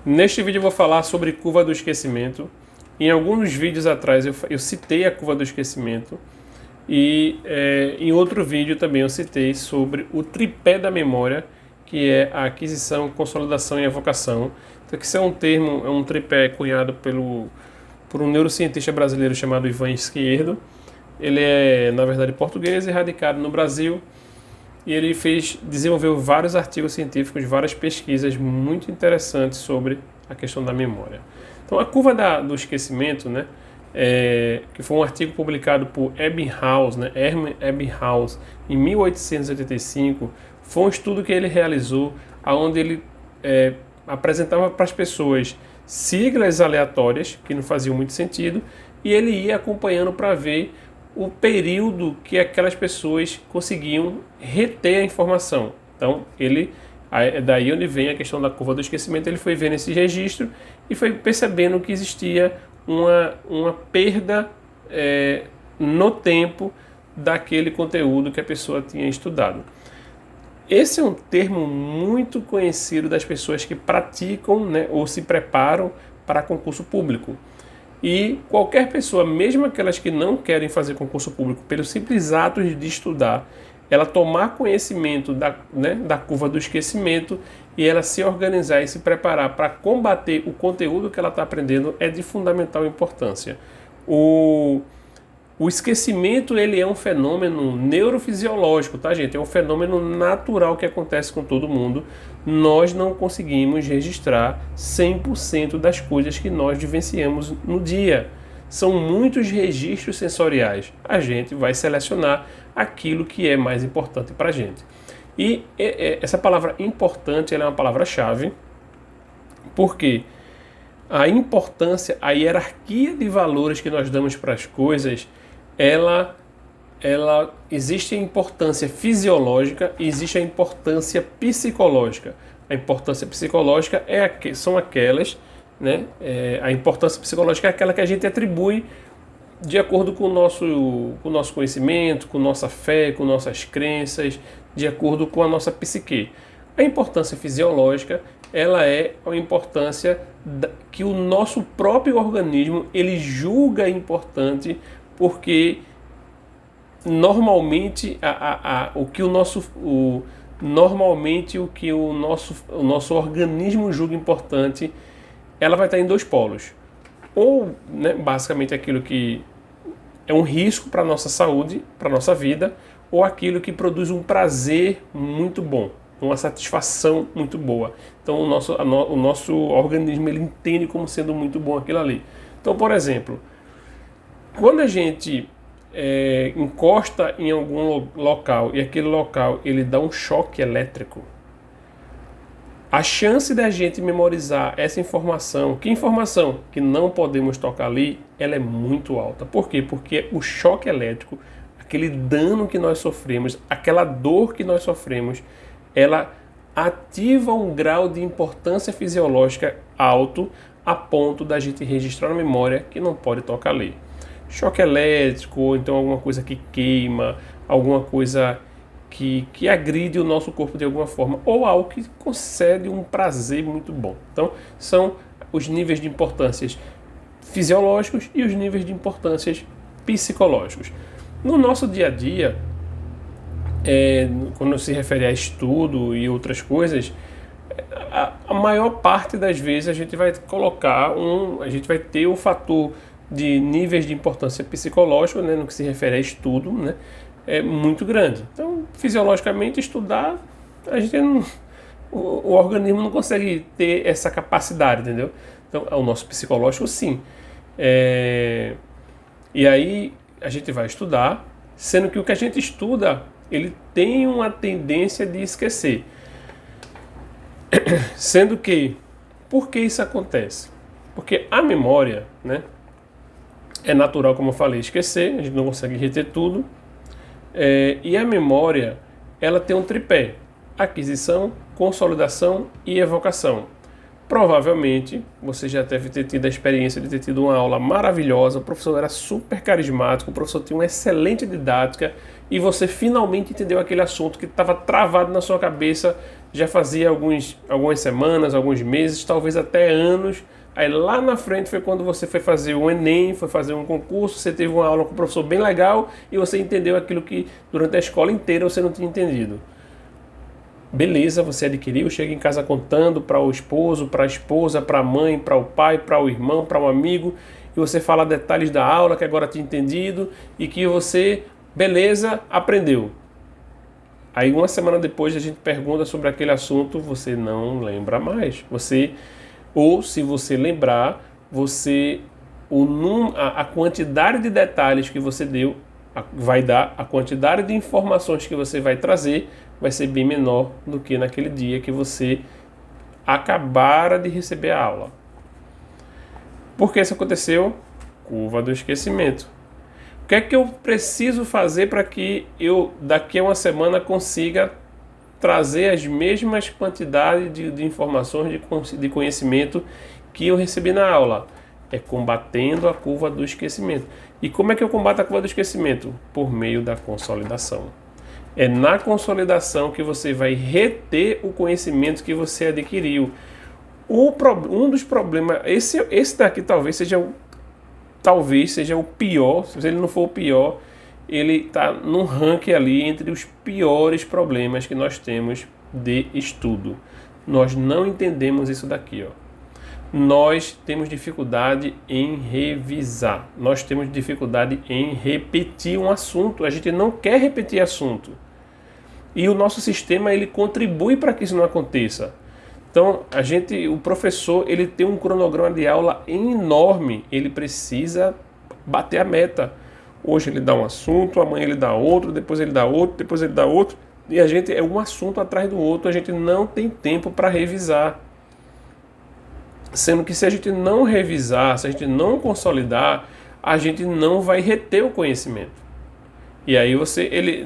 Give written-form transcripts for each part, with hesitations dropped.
Neste vídeo eu vou falar sobre curva do esquecimento. Em alguns vídeos atrás eu citei a curva do esquecimento e em outro vídeo também eu citei sobre o tripé da memória, que é a aquisição, consolidação e evocação. Então, esse é um termo, é um tripé cunhado por um neurocientista brasileiro chamado Ivan Izquierdo. Ele é, na verdade, português e radicado no Brasil. E ele desenvolveu vários artigos científicos, várias pesquisas muito interessantes sobre a questão da memória. Então, a curva do esquecimento, né, que foi um artigo publicado por Ebbinghaus, né, Hermann Ebbinghaus, em 1885, foi um estudo que ele realizou, onde ele apresentava para as pessoas siglas aleatórias, que não faziam muito sentido, e ele ia acompanhando para ver o período que aquelas pessoas conseguiam reter a informação. Então, daí onde vem a questão da curva do esquecimento. Ele foi vendo esse registro e foi percebendo que existia uma perda no tempo daquele conteúdo que a pessoa tinha estudado. Esse é um termo muito conhecido das pessoas que praticam, né, ou se preparam para concurso público. E qualquer pessoa, mesmo aquelas que não querem fazer concurso público, pelo simples ato de estudar, ela tomar conhecimento da curva do esquecimento e ela se organizar e se preparar para combater o conteúdo que ela está aprendendo é de fundamental importância. O esquecimento, ele é um fenômeno neurofisiológico, tá, gente? É um fenômeno natural que acontece com todo mundo. Nós não conseguimos registrar 100% das coisas que nós vivenciamos no dia. São muitos registros sensoriais. A gente vai selecionar aquilo que é mais importante para a gente. E essa palavra importante, ela é uma palavra-chave, porque a importância, a hierarquia de valores que nós damos para as coisas, ela existe a importância fisiológica e existe a importância psicológica. A importância psicológica são aquelas, né? A importância psicológica é aquela que a gente atribui de acordo com o nosso conhecimento, com nossa fé, com nossas crenças, de acordo com a nossa psique. A importância fisiológica, ela é a importância que o nosso próprio organismo ele julga importante, porque normalmente o que o nosso organismo julga importante, ela vai estar em dois polos. Ou, né, basicamente aquilo que é um risco para a nossa saúde, para a nossa vida, ou aquilo que produz um prazer muito bom, uma satisfação muito boa. Então o nosso organismo ele entende como sendo muito bom aquilo ali. Então, por exemplo, quando a gente encosta em algum local e aquele local ele dá um choque elétrico, a chance da gente memorizar essa informação, que informação que não podemos tocar ali, ela é muito alta. Por quê? Porque o choque elétrico, aquele dano que nós sofremos, aquela dor que nós sofremos, ela ativa um grau de importância fisiológica alto a ponto da gente registrar na memória que não pode tocar ali. Choque elétrico, ou então alguma coisa que queima, alguma coisa que agride o nosso corpo de alguma forma, ou algo que concede um prazer muito bom. Então, são os níveis de importâncias fisiológicos e os níveis de importâncias psicológicos. No nosso dia a dia, quando se refere a estudo e outras coisas, a maior parte das vezes a gente vai ter um fator de níveis de importância psicológica, né, no que se refere a estudo, né, é muito grande. Então, fisiologicamente, estudar, o organismo não consegue ter essa capacidade, entendeu? Então, o nosso psicológico, sim. E aí, a gente vai estudar, sendo que o que a gente estuda, ele tem uma tendência de esquecer. Sendo que, por que isso acontece? Porque a memória, né, é natural, como eu falei, esquecer, a gente não consegue reter tudo. E a memória, ela tem um tripé: aquisição, consolidação e evocação. Provavelmente, você já deve ter tido a experiência de ter tido uma aula maravilhosa, o professor era super carismático, o professor tinha uma excelente didática e você finalmente entendeu aquele assunto que estava travado na sua cabeça já fazia algumas semanas, alguns meses, talvez até anos. Aí lá na frente foi quando você foi fazer o Enem, foi fazer um concurso, você teve uma aula com um professor bem legal e você entendeu aquilo que durante a escola inteira você não tinha entendido. Beleza, você adquiriu, chega em casa contando para o esposo, para a esposa, para a mãe, para o pai, para o irmão, para um amigo, e você fala detalhes da aula que agora tinha entendido e que você, beleza, aprendeu. Aí uma semana depois a gente pergunta sobre aquele assunto, você não lembra mais. Ou se você lembrar, a quantidade de detalhes que você deu vai dar, a quantidade de informações que você vai trazer vai ser bem menor do que naquele dia que você acabara de receber a aula. Por que isso aconteceu? Curva do esquecimento. O que é que eu preciso fazer para que eu daqui a uma semana consiga trazer as mesmas quantidades de informações, de conhecimento que eu recebi na aula? É combatendo a curva do esquecimento. E como é que eu combato a curva do esquecimento? Por meio da consolidação. É na consolidação que você vai reter o conhecimento que você adquiriu. Um dos problemas, esse daqui talvez seja o pior, se ele não for o pior, ele está num ranking ali entre os piores problemas que nós temos de estudo. Nós não entendemos isso daqui, ó. Nós temos dificuldade em revisar, nós temos dificuldade em repetir um assunto, a gente não quer repetir assunto. E o nosso sistema ele contribui para que isso não aconteça. Então, o professor, ele tem um cronograma de aula enorme, ele precisa bater a meta. Hoje ele dá um assunto, amanhã ele dá outro, depois ele dá outro, depois ele dá outro, e a gente é um assunto atrás do outro, a gente não tem tempo para revisar. Sendo que se a gente não revisar, se a gente não consolidar, a gente não vai reter o conhecimento. E aí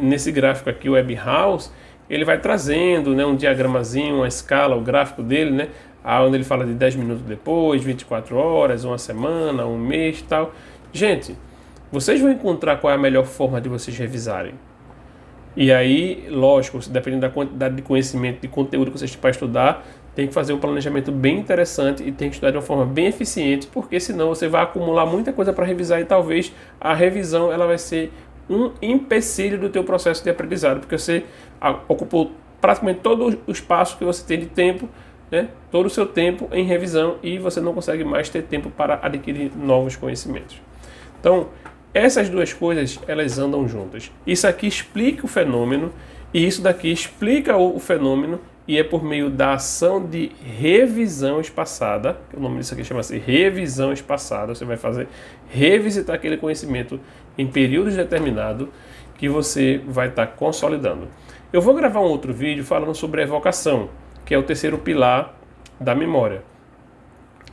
nesse gráfico aqui, o Ebbinghaus, ele vai trazendo, né, um diagramazinho, uma escala, o gráfico dele, né, onde ele fala de 10 minutos depois, 24 horas, uma semana, um mês e tal. Gente, vocês vão encontrar qual é a melhor forma de vocês revisarem. E aí, lógico, dependendo da quantidade de conhecimento, de conteúdo que vocês têm para estudar, tem que fazer um planejamento bem interessante e tem que estudar de uma forma bem eficiente, porque senão você vai acumular muita coisa para revisar e talvez a revisão ela vai ser um empecilho do teu processo de aprendizado, porque você ocupou praticamente todo o espaço que você tem de tempo, né, todo o seu tempo em revisão e você não consegue mais ter tempo para adquirir novos conhecimentos. Então, essas duas coisas, elas andam juntas. Isso aqui explica o fenômeno e isso daqui explica o fenômeno e é por meio da ação de revisão espaçada, o nome disso aqui chama-se revisão espaçada, você vai revisitar aquele conhecimento em períodos determinados que você vai estar consolidando. Eu vou gravar um outro vídeo falando sobre a evocação, que é o terceiro pilar da memória.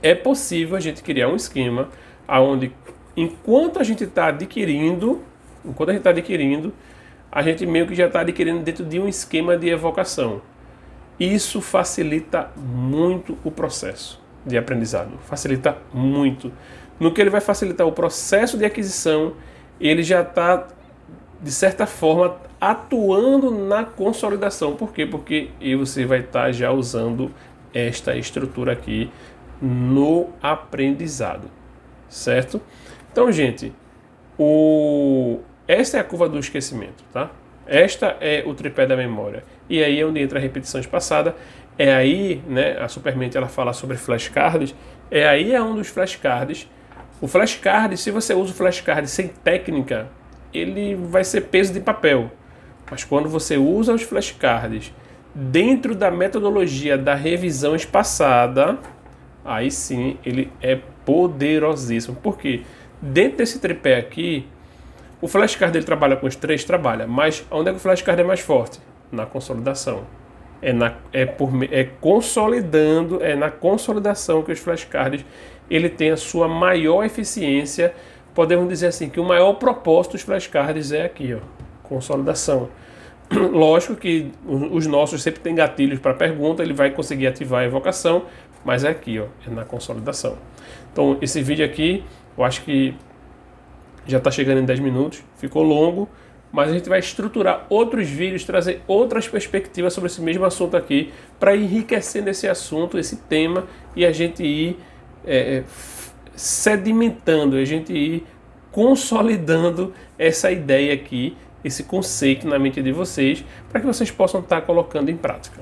É possível a gente criar um esquema onde, enquanto a gente está adquirindo, a gente meio que já está adquirindo dentro de um esquema de evocação. Isso facilita muito o processo de aprendizado, facilita muito. No que ele vai facilitar o processo de aquisição, ele já está, de certa forma, atuando na consolidação. Por quê? Porque você vai estar já usando esta estrutura aqui no aprendizado, certo? Então, gente, esta é a curva do esquecimento, tá? Esta é o tripé da memória. E aí é onde entra a repetição espaçada. É aí, né, a Supermente ela fala sobre flashcards. É aí é um dos flashcards. O flashcard, se você usa o flashcard sem técnica, ele vai ser peso de papel. Mas quando você usa os flashcards dentro da metodologia da revisão espaçada, aí sim ele é poderosíssimo. Por quê? Dentro desse tripé aqui, o flashcard ele trabalha com os três, mas onde é que o flashcard é mais forte? Na consolidação. Consolidando, é na consolidação que os flashcards ele tem a sua maior eficiência. Podemos dizer assim que o maior propósito dos flashcards é aqui, ó, consolidação. Lógico que os nossos sempre tem gatilhos para pergunta, ele vai conseguir ativar a evocação, mas é aqui, ó, é na consolidação. Então esse vídeo aqui, eu acho que já está chegando em 10 minutos, ficou longo, mas a gente vai estruturar outros vídeos, trazer outras perspectivas sobre esse mesmo assunto aqui, para enriquecer nesse assunto, esse tema, e a gente ir sedimentando, a gente ir consolidando essa ideia aqui, esse conceito na mente de vocês, para que vocês possam estar colocando em prática.